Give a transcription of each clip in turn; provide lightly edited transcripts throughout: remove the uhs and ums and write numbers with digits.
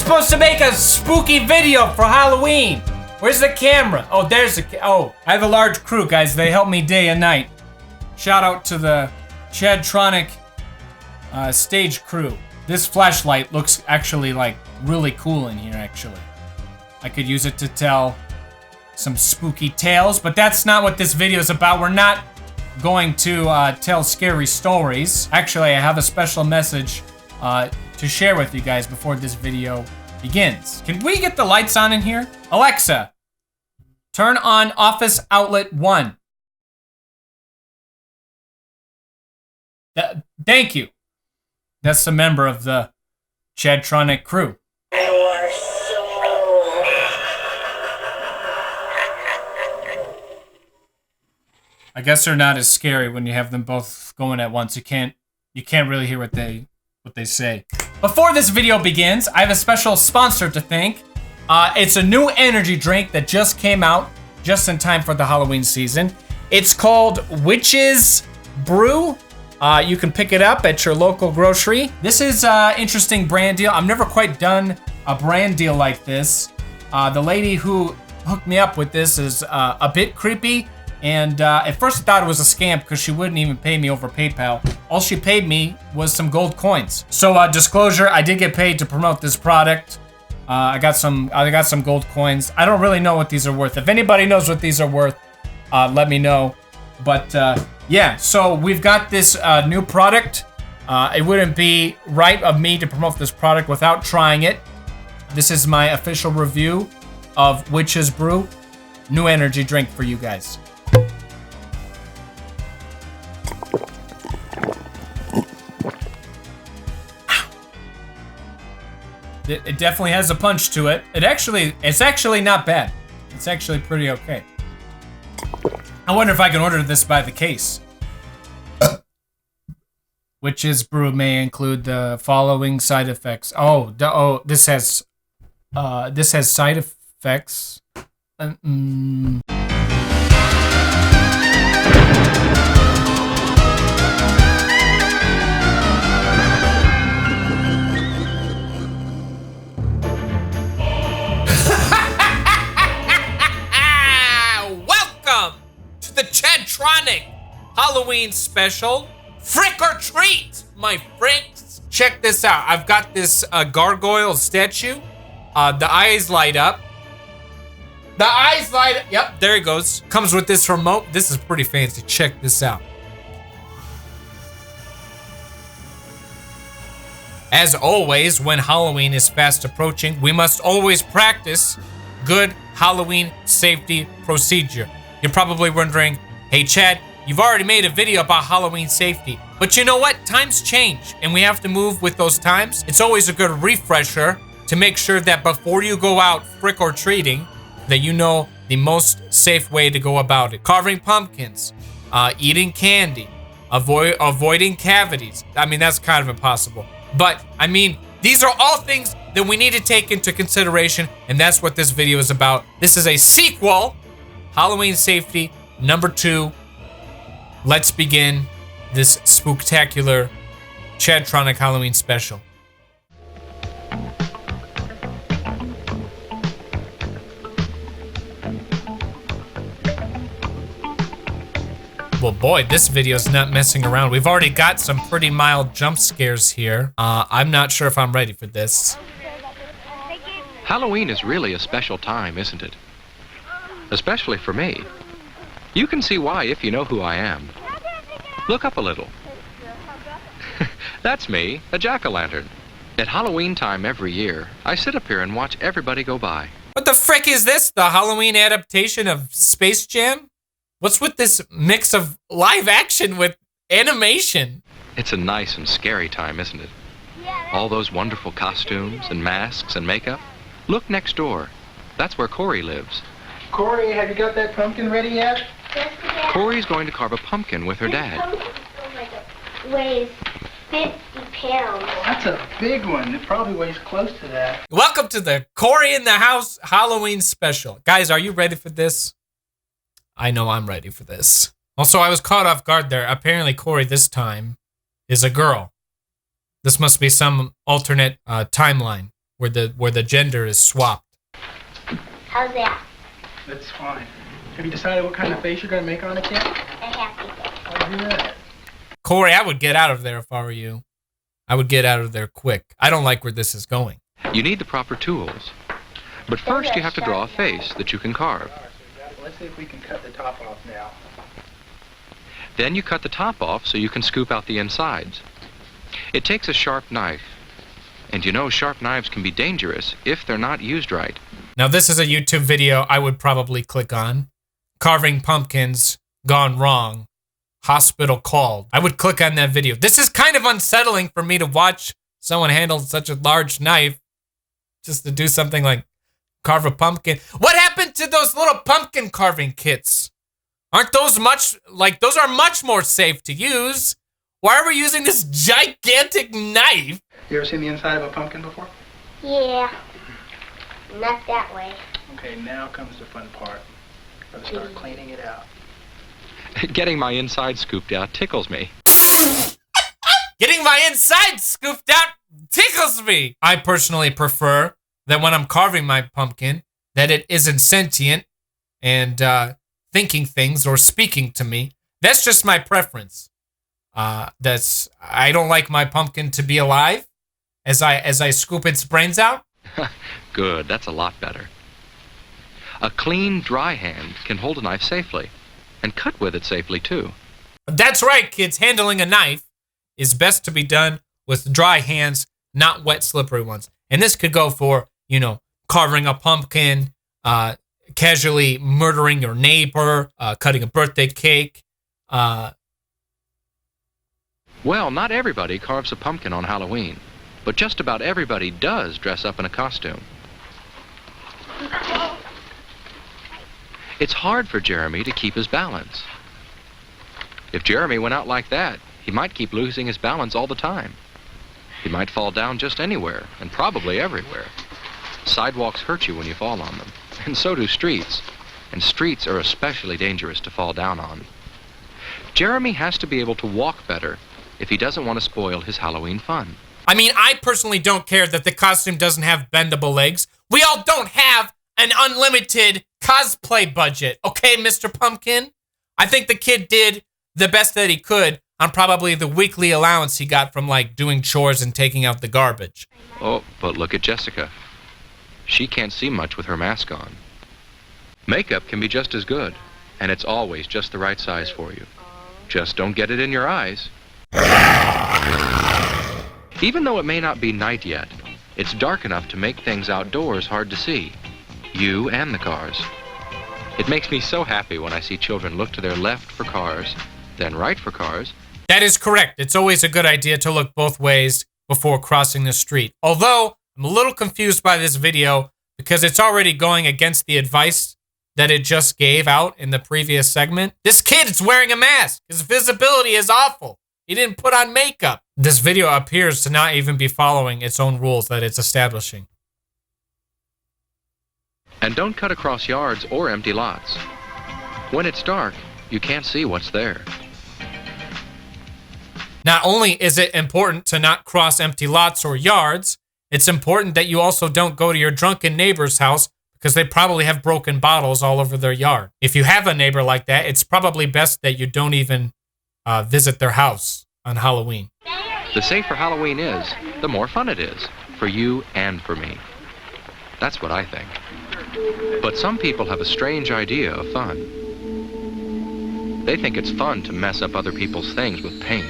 supposed to make a spooky video for Halloween. Where's the camera? Oh, there's the oh, I have a large crew, guys. They help me day and night. Shout out to the Chadtronic stage crew. This flashlight looks actually like really cool in here, actually. I could use it to tell some spooky tales, but that's not what this video is about. We're not going to tell scary stories. Actually, I have a special message to share with you guys before this video begins. Can we get the lights on in here? Alexa, turn on office outlet 1. Thank you. That's a member of the Chadtronic crew. I guess they're not as scary when you have them both going at once. You can't really hear what they say. Before this video begins, I have a special sponsor to thank. It's a new energy drink that just came out just in time for the Halloween season. It's called Witches Brew. You can pick it up at your local grocery. This is an interesting brand deal. I've never quite done a brand deal like this. The lady who hooked me up with this is a bit creepy. And at first I thought it was a scam because she wouldn't even pay me over PayPal. All she paid me was some gold coins. So disclosure, I did get paid to promote this product. I got some gold coins. I don't really know what these are worth. If anybody knows what these are worth, let me know. But yeah, so we've got this new product. It wouldn't be right of me to promote this product without trying it. This is my official review of Witches Brew, new energy drink for you guys. It definitely has a punch to it. It's actually not bad. It's actually pretty okay. I wonder if I can order this by the case. Witches Brew may include the following side effects. This has side effects. The Chadtronic Halloween special. Frick or treat, my fricks. Check this out. I've got this gargoyle statue. The eyes light up. The eyes light up. Yep, there it goes. Comes with this remote. This is pretty fancy. Check this out. As always, when Halloween is fast approaching, we must always practice good Halloween safety procedure. You're probably wondering, hey Chad, you've already made a video about Halloween safety. But you know what? Times change and we have to move with those times. It's always a good refresher to make sure that before you go out frick or treating, that you know the most safe way to go about it. Carving pumpkins, eating candy, avoiding cavities. I mean, that's kind of impossible. But I mean, these are all things that we need to take into consideration, and that's what this video is about. This is a sequel. Halloween safety, number 2. Let's begin this spooktacular Chadtronic Halloween special. Well, boy, this video's not messing around. We've already got some pretty mild jump scares here. I'm not sure if I'm ready for this. Halloween is really a special time, isn't it? Especially for me. You can see why if you know who I am. Look up a little. That's me, a jack-o'-lantern. At Halloween time every year, I sit up here and watch everybody go by. What the frick is this? The Halloween adaptation of Space Jam? What's with this mix of live action with animation? It's a nice and scary time, isn't it? All those wonderful costumes and masks and makeup. Look next door. That's where Corey lives. Corey, have you got that pumpkin ready yet? Yes, Dad. Corey's going to carve a pumpkin with her dad. Weighs 50 pounds. That's a big one. It probably weighs close to that. Welcome to the Corey in the House Halloween special. Guys, are you ready for this? I know I'm ready for this. Also, I was caught off guard there. Apparently, Corey this time is a girl. This must be some alternate timeline. where the gender is swapped. How's that? That's fine. Have you decided what kind of face you're going to make on it yet? A happy face. I'll do that. Corey, I would get out of there if I were you. I would get out of there quick. I don't like where this is going. You need the proper tools. But first you have to draw a face that you can carve. Let's see if we can cut the top off now. Then you cut the top off so you can scoop out the insides. It takes a sharp knife. And you know sharp knives can be dangerous if they're not used right. Now this is a YouTube video I would probably click on. Carving pumpkins gone wrong. Hospital called. I would click on that video. This is kind of unsettling for me to watch someone handle such a large knife just to do something like carve a pumpkin. What happened to those little pumpkin carving kits? Aren't those those are much more safe to use? Why are we using this gigantic knife? You ever seen the inside of a pumpkin before? Yeah. Not that way. Okay, now comes the fun part. Let's start cleaning it out. Getting my inside scooped out tickles me. Getting my inside scooped out tickles me. I personally prefer that when I'm carving my pumpkin, that it isn't sentient and thinking things or speaking to me. That's just my preference. I don't like my pumpkin to be alive as I scoop its brains out. Good, that's a lot better. A clean, dry hand can hold a knife safely, and cut with it safely too. That's right, kids. Handling a knife is best to be done with dry hands, not wet, slippery ones. And this could go for, carving a pumpkin, casually murdering your neighbor, cutting a birthday cake. Well, not everybody carves a pumpkin on Halloween, but just about everybody does dress up in a costume. It's hard for Jeremy to keep his balance. If Jeremy went out like that, he might keep losing his balance all the time. He might fall down just anywhere, and probably everywhere. Sidewalks hurt you when you fall on them, and so do streets. And streets are especially dangerous to fall down on. Jeremy has to be able to walk better if he doesn't want to spoil his Halloween fun. I mean, I personally don't care that the costume doesn't have bendable legs. We all don't have an unlimited cosplay budget, okay, Mr. Pumpkin? I think the kid did the best that he could on probably the weekly allowance he got from, doing chores and taking out the garbage. Oh, but look at Jessica. She can't see much with her mask on. Makeup can be just as good, and it's always just the right size for you. Just don't get it in your eyes. Even though it may not be night yet, it's dark enough to make things outdoors hard to see. You and the cars. It makes me so happy when I see children look to their left for cars, then right for cars. That is correct. It's always a good idea to look both ways before crossing the street. Although, I'm a little confused by this video because it's already going against the advice that it just gave out in the previous segment. This kid is wearing a mask. His visibility is awful. He didn't put on makeup. This video appears to not even be following its own rules that it's establishing. And don't cut across yards or empty lots. When it's dark, you can't see what's there. Not only is it important to not cross empty lots or yards, it's important that you also don't go to your drunken neighbor's house because they probably have broken bottles all over their yard. If you have a neighbor like that, it's probably best that you don't even visit their house on Halloween. The safer Halloween is, the more fun it is, for you and for me. That's what I think. But some people have a strange idea of fun. They think it's fun to mess up other people's things with paint.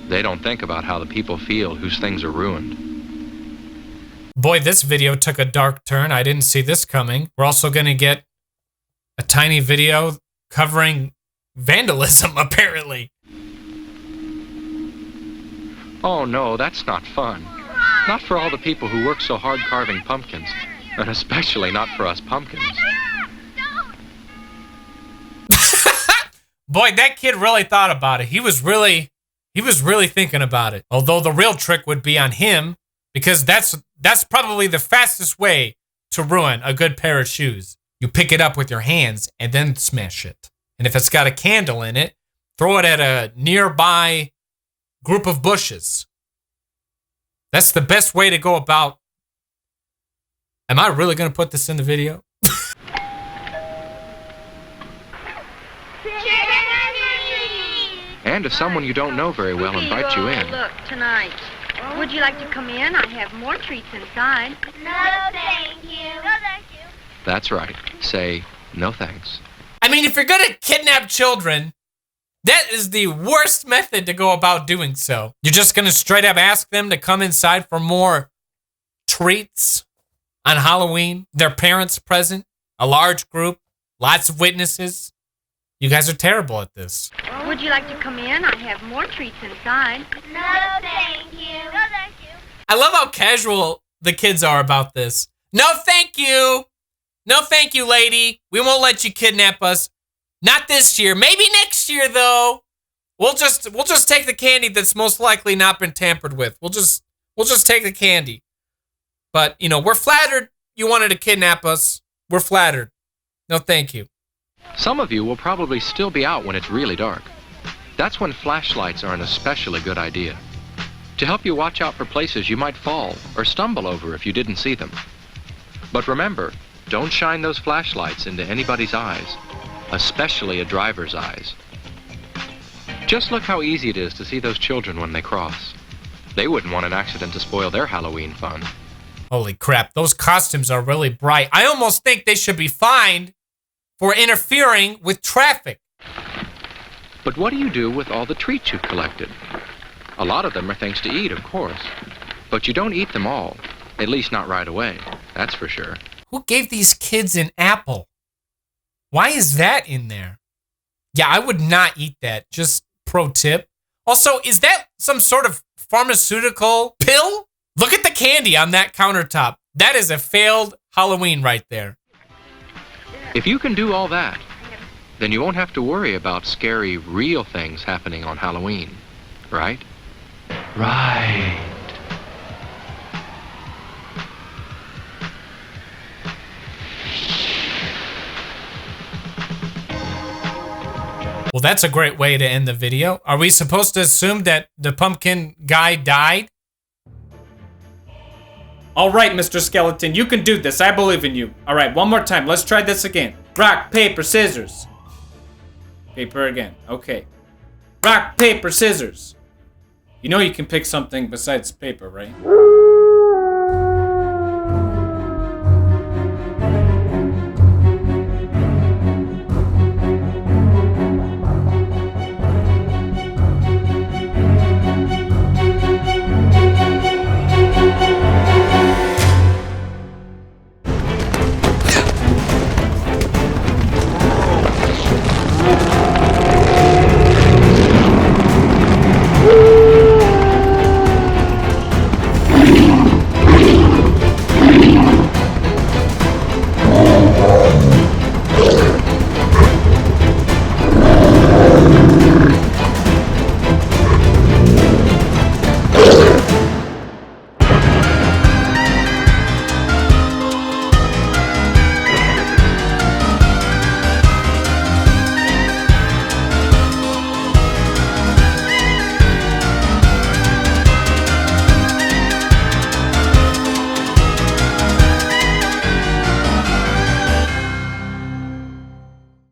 They don't think about how the people feel whose things are ruined. Boy, this video took a dark turn. I didn't see this coming. We're also going to get a tiny video covering vandalism, apparently. Oh no, that's not fun. Not for all the people who work so hard carving pumpkins, and especially not for us pumpkins. Boy, that kid really thought about it. He was really thinking about it. Although the real trick would be on him, because that's probably the fastest way to ruin a good pair of shoes. You pick it up with your hands and then smash it. And if it's got a candle in it, throw it at a nearby group of bushes. That's the best way to go about Am I really gonna put this in the video? And if someone you don't know very well invites you in, Look, tonight. Would you like to come in? I have more treats inside. No, thank you. No, thank you. that's right. Say, no thanks. I mean, if you're gonna kidnap children, that is the worst method to go about doing so. You're just gonna straight up ask them to come inside for more treats on Halloween, their parents present, a large group, lots of witnesses. You guys are terrible at this. Would you like to come in? I have more treats inside. No, thank you. No, thank you. I love how casual the kids are about this. No, thank you. No, thank you, lady. We won't let you kidnap us. Not this year. Maybe next year, though. We'll just take the candy that's most likely not been tampered with. We'll just take the candy. But, you know, we're flattered you wanted to kidnap us. We're flattered. No, thank you. Some of you will probably still be out when it's really dark. That's when flashlights are an especially good idea. To help you watch out for places you might fall or stumble over if you didn't see them. But remember, don't shine those flashlights into anybody's eyes, especially a driver's eyes. Just look how easy it is to see those children when they cross. They wouldn't want an accident to spoil their Halloween fun. Holy crap, those costumes are really bright. I almost think they should be fined for interfering with traffic. But what do you do with all the treats you've collected? A lot of them are things to eat, of course. But you don't eat them all, at least not right away, that's for sure. Who gave these kids an apple? Why is that in there? Yeah, I would not eat that. Just pro tip. Also, is that some sort of pharmaceutical pill? Look at the candy on that countertop. That is a failed Halloween right there. If you can do all that, then you won't have to worry about scary, real things happening on Halloween, right? Right. Well, that's a great way to end the video. Are we supposed to assume that the pumpkin guy died? All right, Mr. Skeleton, you can do this. I believe in you. All right, one more time. Let's try this again. Rock, paper, scissors. Paper again. Okay. Rock, paper, scissors. You know you can pick something besides paper, right?